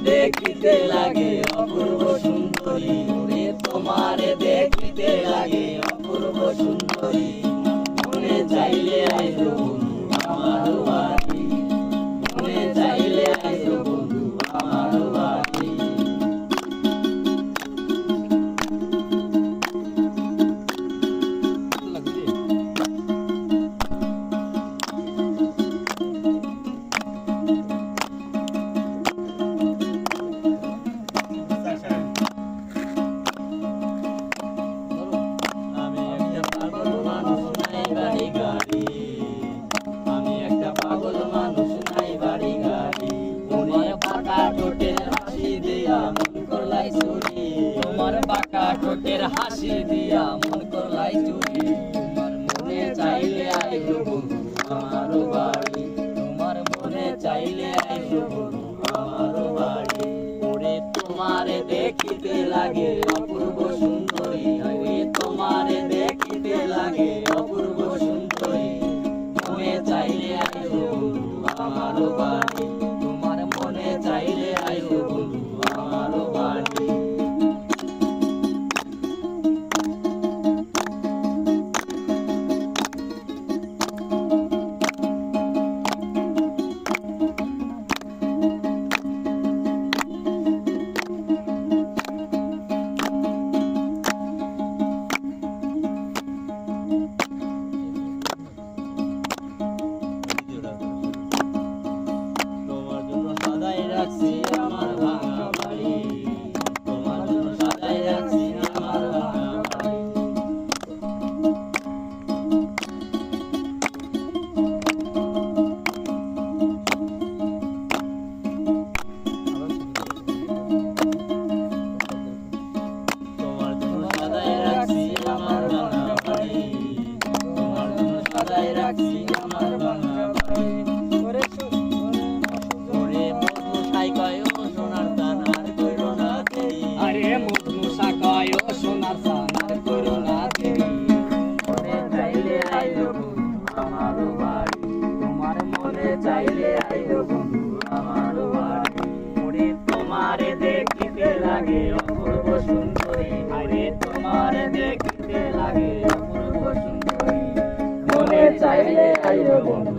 দেখিতে লাগে অপূর্ব সুন্দরী, ওরে তোমারে দেখিতে লাগে অপূর্ব সুন্দরী। মনে চাইলে আইসো বন্ধু আমার বাড়ি, মনে চাইলে আইসো বন্ধু আমার বাড়ি। আমি একটা পাগল মানুষ নাই বাড়ি গাড়ি, তোমার বাঁকা ঠোঁটের হাসি দিয়া মন করলাই চুরি, তোমার বাঁকা ঠোঁটের হাসি দিয়া মন করলাই চুরি। তোমার মনে চাইলে আইসো বন্ধু আমার বাড়ি, তোমার মনে চাইলে আইসো বন্ধু আমার বাড়ি। ওরে তোমারে দেখিতে লাগে অপূর্ব সুন্দরী, ওরে তোমারে দেখিতে লাগে অপূর্ব সুন্দরী। মনে চাইলে আইসো বন্ধু আমার বাড়ি, তোমার মনে চাইলে আইসো বন্ধু আমার বাড়ি। রাখছি আমার ভাঙা বাড়ি, তোমার জন্য সাজাই রাখছি আমার ভাঙা বাড়ি। তোমার জন্য সাজাই রাখছি আমার ভাঙা বাড়ি, তোমার জন্য সাজাই রাখছি আমার ভাঙা বাড়ি। আরে মধুসা কয় ও সোনার সানার করো না দেরি, মনে চাইলে আইসো বন্ধু আমার বাড়ি, তোমার মনে চাইলে আইসো বন্ধু আমার বাড়ি। ওরে তোমারে দেখিতে লাগে অপূর্ব সুন্দরী, আরে তোমারে দেখিতে লাগে অপূর্ব সুন্দরী। মনে চাইলে আইসো বন্ধু